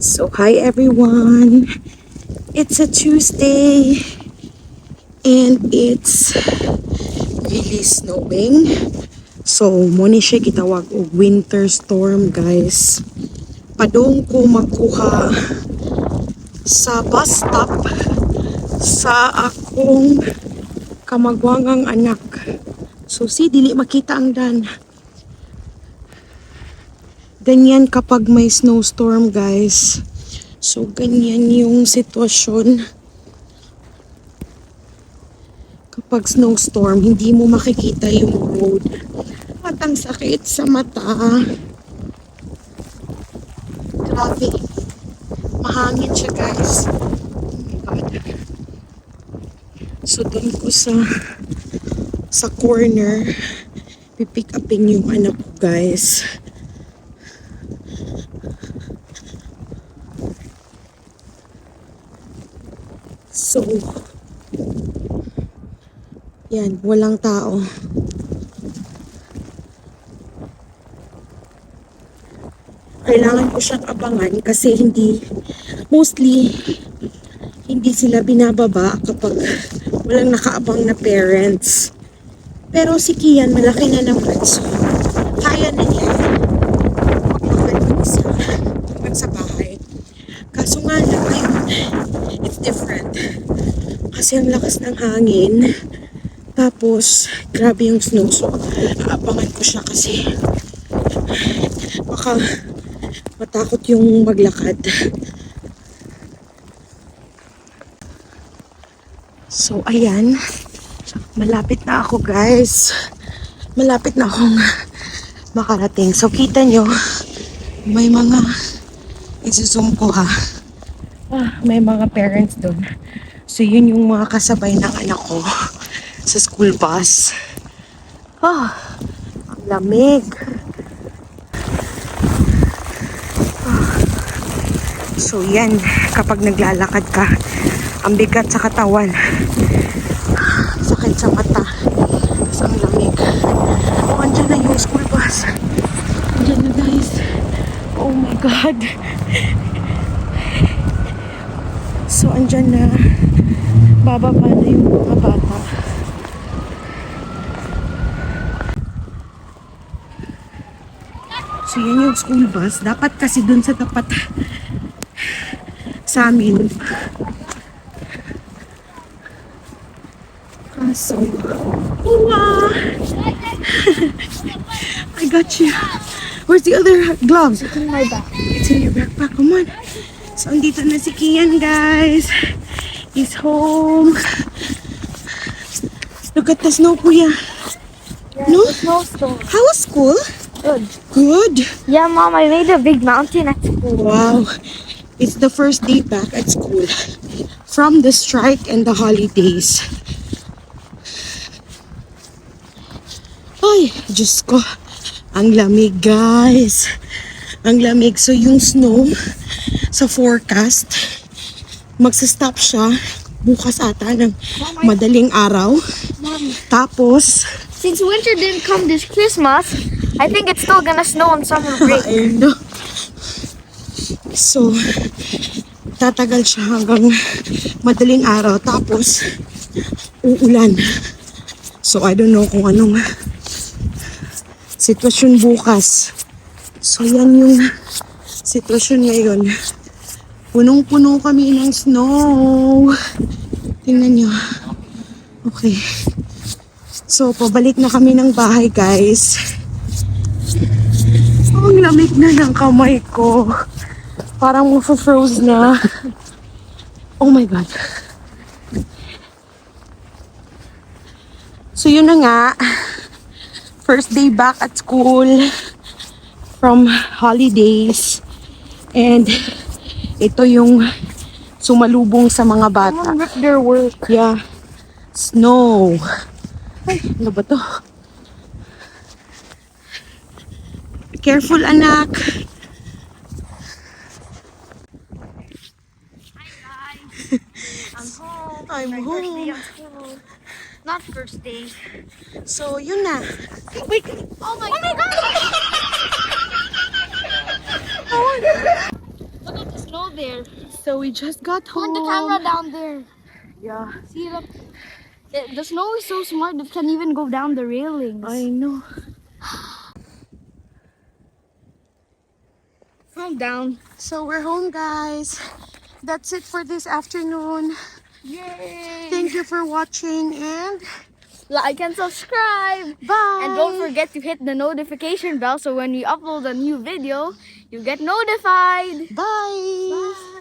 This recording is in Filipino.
So hi everyone, it's a Tuesday and it's really snowing. So muna siya gitawag og winter storm guys. Padong ko makuha sa bus stop sa akong kamagwangang anak. So dili makita ang dan. Ganyan kapag may snowstorm guys. So ganyan yung sitwasyon. Kapag snowstorm, hindi mo makikita yung road. At ang sakit sa mata. Grabe. Mahangin siya guys. Oh my God. So doon ko sa corner, pipick upin yung anak ko guys. So, yan, walang tao. Kailangan ko siyang abangan kasi mostly, hindi sila binababa kapag walang nakaabang na parents. Pero si Kian, malaki na naman. So, kaya na niya maglakad sa bahay. Kaso nga lang, ngayon, it's different. Kasi ang lakas ng hangin. Tapos, grabe yung snow. So, aabangan ko siya kasi baka matakot yung maglakad. So, ayan. Malapit na ako, guys. Malapit na akong makarating. So, kita nyo, may mga isuzoom ko ha. May mga parents doon. So, yun yung mga kasabay ng anak ko sa school bus. Ang lamig. So, yan. Kapag naglalakad ka, ang bigat sa katawan. Sakit sa mata. Tapos ang lamig. Andyan na yung school bus. Andyan na guys. Oh my God. So, andyan na. Bababa na yung mga bata. So, yan yung school bus. Dapat kasi dun sa tapat sa amin. Kaso, I got you. Where's the other gloves? It's in my bag. It's in your backpack. Come on. So, andito na si Kian, guys. He's home. Look at the snow, kuya. Yeah, No? the snowstorm. How was school? Good. Good. Yeah, Mom, I made a big mountain at school. Wow. It's the first day back at school from the strike and the holidays. Ay, Diyos ko. Ang lamig, guys. Ang lamig. So, yung snow sa forecast, magsa-stop siya bukas ata ng madaling araw. Mom, Tapos, since winter didn't come this Christmas, I think it's still gonna snow on summer break. I know. So, tatagal siya hanggang madaling araw. Tapos, uulan. So, I don't know kung anong sitwasyon bukas. So, yan yung sitwasyon ngayon. Punong-puno kami ng snow. Tingnan nyo. Okay. So, pabalik na kami ng bahay, guys. Ang lamig na ng kamay ko. Parang froze na. Oh my God. So, yun na nga. First day back at school from holidays. And ito yung sumalubong sa mga bata. Someone ripped their work. Yeah. Snow. Ay, ano ba to? Careful, anak. Hi guys, I'm home. I'm My home. First day of school. Not first day. So, yun na. Wait! Oh my God! Look at the snow. there. So we just got home. Put the camera down there. Yeah, See, look. The snow is so smart it can even go down the railings. I know. Calm down. So we're home, guys. That's it for this afternoon. Yay! Thank you for watching and Like and subscribe. bye. And don't forget to hit the notification bell so when we upload a new video, you get notified. Bye. Bye.